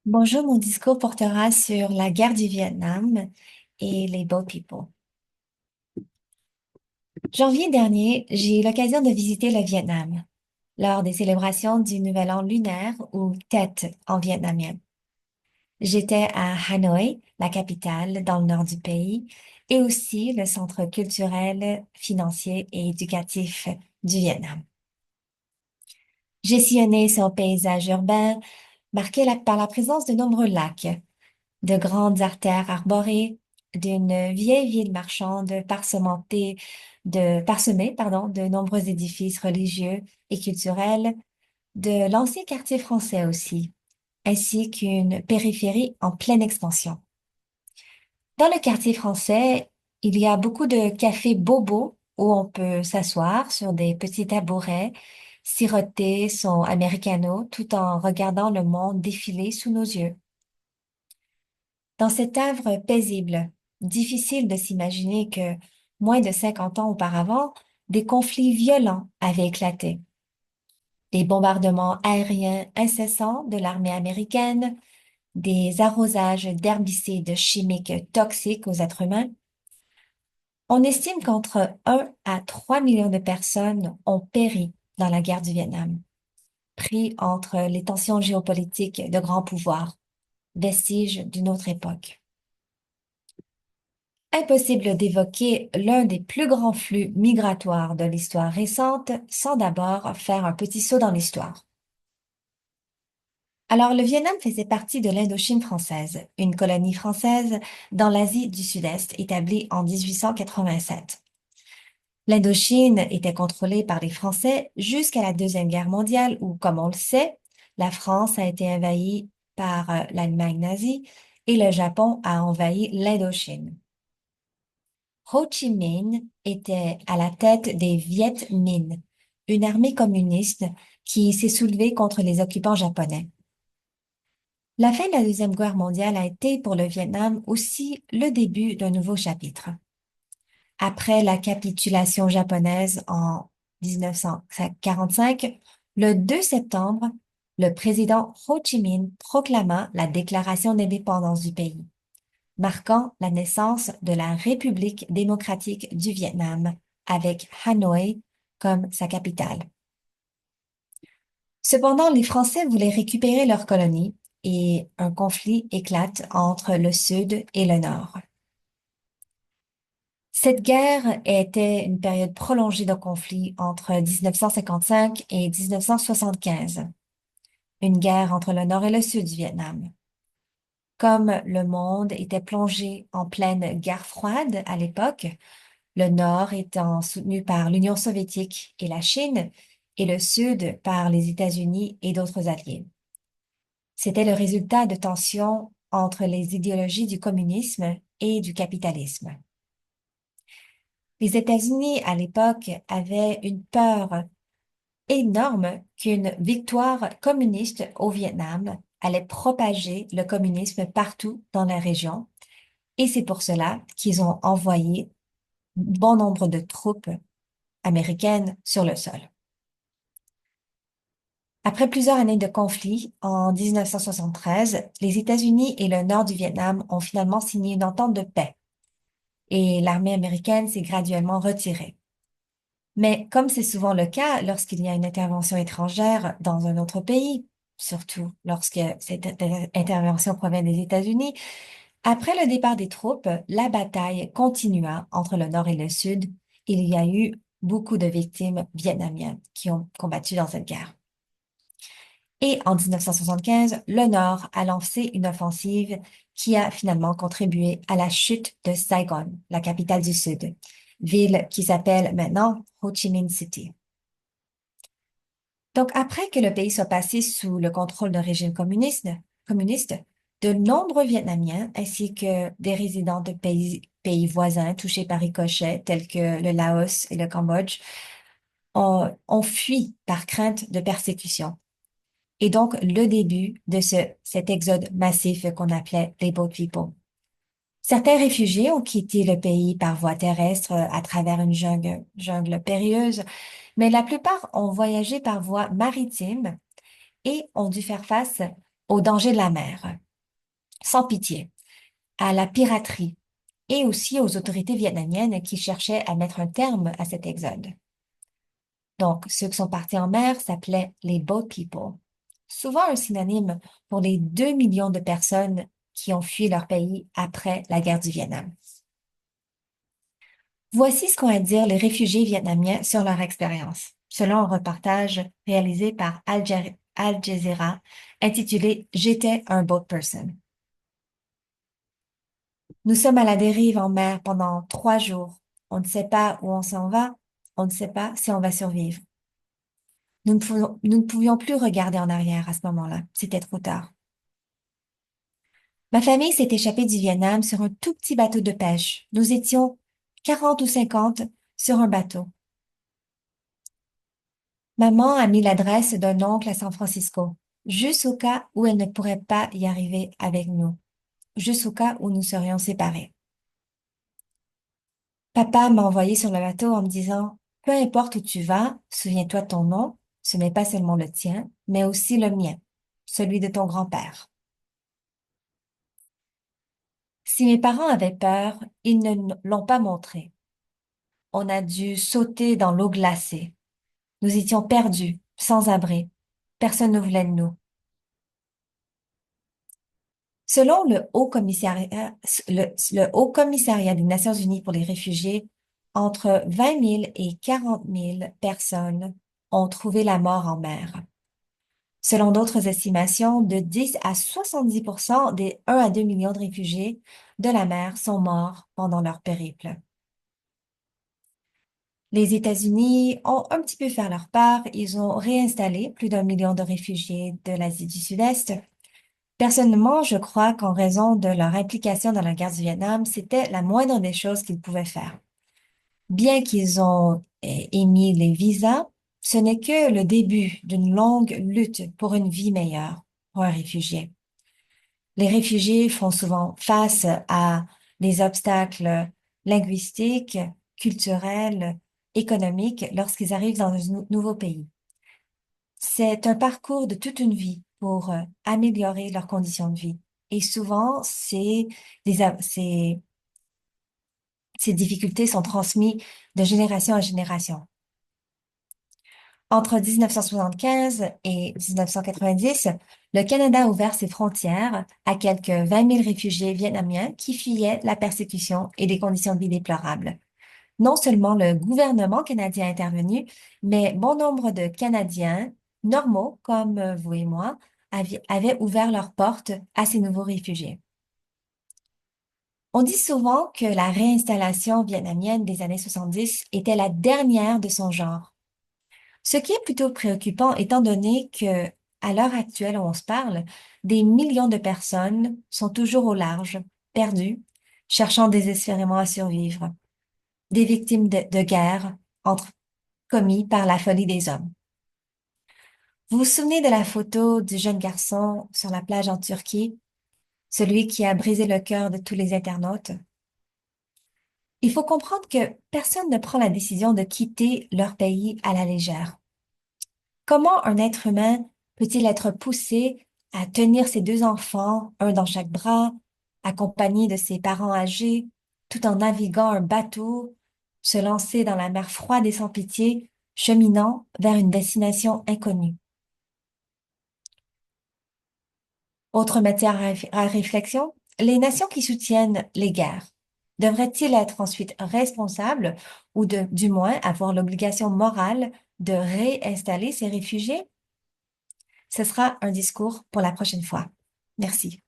Bonjour, mon discours portera sur la guerre du Vietnam et les Boat People. Janvier dernier, j'ai eu l'occasion de visiter le Vietnam lors des célébrations du Nouvel An lunaire ou Tet en vietnamien. J'étais à Hanoï, la capitale dans le nord du pays, et aussi le centre culturel, financier et éducatif du Vietnam. J'ai sillonné son paysage urbain, marqué par la présence de nombreux lacs, de grandes artères arborées, d'une vieille ville marchande parsemée, de nombreux édifices religieux et culturels, de l'ancien quartier français aussi, ainsi qu'une périphérie en pleine expansion. Dans le quartier français, il y a beaucoup de cafés bobos où on peut s'asseoir sur des petits tabourets, siroter son americano tout en regardant le monde défiler sous nos yeux. Dans cet œuvre paisible, difficile de s'imaginer que, moins de 50 ans auparavant, des conflits violents avaient éclaté. Des bombardements aériens incessants de l'armée américaine, des arrosages d'herbicides chimiques toxiques aux êtres humains. On estime qu'entre 1 à 3 millions de personnes ont péri dans la guerre du Vietnam, pris entre les tensions géopolitiques de grands pouvoirs, vestiges d'une autre époque. Impossible d'évoquer l'un des plus grands flux migratoires de l'histoire récente sans d'abord faire un petit saut dans l'histoire. Alors, le Vietnam faisait partie de l'Indochine française, une colonie française dans l'Asie du Sud-Est établie en 1887. L'Indochine était contrôlée par les Français jusqu'à la Deuxième Guerre mondiale où, comme on le sait, la France a été envahie par l'Allemagne nazie et le Japon a envahi l'Indochine. Ho Chi Minh était à la tête des Viet Minh, une armée communiste qui s'est soulevée contre les occupants japonais. La fin de la Deuxième Guerre mondiale a été pour le Vietnam aussi le début d'un nouveau chapitre. Après la capitulation japonaise en 1945, le 2 septembre, le président Ho Chi Minh proclama la déclaration d'indépendance du pays, marquant la naissance de la République démocratique du Vietnam, avec Hanoï comme sa capitale. Cependant, les Français voulaient récupérer leur colonie et un conflit éclate entre le Sud et le Nord. Cette guerre était une période prolongée de conflit entre 1955 et 1975, une guerre entre le Nord et le Sud du Vietnam. Comme le monde était plongé en pleine guerre froide à l'époque, le Nord étant soutenu par l'Union soviétique et la Chine, et le Sud par les États-Unis et d'autres alliés. C'était le résultat de tensions entre les idéologies du communisme et du capitalisme. Les États-Unis, à l'époque, avaient une peur énorme qu'une victoire communiste au Vietnam allait propager le communisme partout dans la région, et c'est pour cela qu'ils ont envoyé bon nombre de troupes américaines sur le sol. Après plusieurs années de conflit, en 1973, les États-Unis et le nord du Vietnam ont finalement signé une entente de paix et l'armée américaine s'est graduellement retirée. Mais comme c'est souvent le cas lorsqu'il y a une intervention étrangère dans un autre pays, surtout lorsque cette intervention provient des États-Unis, après le départ des troupes, la bataille continua entre le nord et le sud. Il y a eu beaucoup de victimes vietnamiennes qui ont combattu dans cette guerre. Et en 1975, le Nord a lancé une offensive qui a finalement contribué à la chute de Saigon, la capitale du Sud, ville qui s'appelle maintenant Ho Chi Minh City. Donc, après que le pays soit passé sous le contrôle d'un régime communiste, de nombreux Vietnamiens ainsi que des résidents de pays voisins touchés par ricochet, tels que le Laos et le Cambodge, ont fui par crainte de persécution. Et donc, le début de cet exode massif qu'on appelait les Boat People. Certains réfugiés ont quitté le pays par voie terrestre à travers une jungle périlleuse, mais la plupart ont voyagé par voie maritime et ont dû faire face au danger de la mer, sans pitié, à la piraterie et aussi aux autorités vietnamiennes qui cherchaient à mettre un terme à cet exode. Donc, ceux qui sont partis en mer s'appelaient les boat people, souvent un synonyme pour les 2 millions de personnes qui ont fui leur pays après la guerre du Vietnam. Voici ce qu'ont à dire les réfugiés vietnamiens sur leur expérience, selon un reportage réalisé par Al Jazeera intitulé J'étais un boat person. Nous sommes à la dérive en mer pendant 3 jours. On ne sait pas où on s'en va. On ne sait pas si on va survivre. Nous ne pouvions plus regarder en arrière à ce moment-là. C'était trop tard. Ma famille s'est échappée du Vietnam sur un tout petit bateau de pêche. Nous étions 40 ou 50 sur un bateau. Maman a mis l'adresse d'un oncle à San Francisco, juste au cas où elle ne pourrait pas y arriver avec nous, juste au cas où nous serions séparés. Papa m'a envoyé sur le bateau en me disant, peu importe où tu vas, souviens-toi de ton nom, ce n'est pas seulement le tien, mais aussi le mien, celui de ton grand-père. Si mes parents avaient peur, ils ne l'ont pas montré. On a dû sauter dans l'eau glacée. Nous étions perdus, sans abri. Personne ne voulait de nous. Selon le Haut Commissariat des Nations Unies pour les réfugiés, entre 20 000 et 40 000 personnes ont trouvé la mort en mer. Selon d'autres estimations, de 10 à 70% des 1 à 2 millions de réfugiés de la mer sont morts pendant leur périple. Les États-Unis ont un petit peu fait leur part. Ils ont réinstallé plus d'1 million de réfugiés de l'Asie du Sud-Est. Personnellement, je crois qu'en raison de leur implication dans la guerre du Vietnam, c'était la moindre des choses qu'ils pouvaient faire. Bien qu'ils ont émis les visas, ce n'est que le début d'une longue lutte pour une vie meilleure pour un réfugié. Les réfugiés font souvent face à des obstacles linguistiques, culturels, économiques lorsqu'ils arrivent dans un nouveau pays. C'est un parcours de toute une vie pour améliorer leurs conditions de vie. Et souvent, ces difficultés sont transmises de génération en génération. Entre 1975 et 1990, le Canada a ouvert ses frontières à quelques 20 000 réfugiés vietnamiens qui fuyaient la persécution et des conditions de vie déplorables. Non seulement le gouvernement canadien est intervenu, mais bon nombre de Canadiens normaux, comme vous et moi, avaient ouvert leurs portes à ces nouveaux réfugiés. On dit souvent que la réinstallation vietnamienne des années 70 était la dernière de son genre. Ce qui est plutôt préoccupant étant donné que, à l'heure actuelle où on se parle, des millions de personnes sont toujours au large, perdues, cherchant désespérément à survivre, des victimes de guerre commis par la folie des hommes. Vous vous souvenez de la photo du jeune garçon sur la plage en Turquie, celui qui a brisé le cœur de tous les internautes? Il faut comprendre que personne ne prend la décision de quitter leur pays à la légère. Comment un être humain peut-il être poussé à tenir ses deux enfants, un dans chaque bras, accompagné de ses parents âgés, tout en naviguant un bateau, se lancer dans la mer froide et sans pitié, cheminant vers une destination inconnue? Autre matière à réflexion, les nations qui soutiennent les guerres devraient-ils être ensuite responsables ou du moins avoir l'obligation morale de réinstaller ces réfugiés? Ce sera un discours pour la prochaine fois. Merci.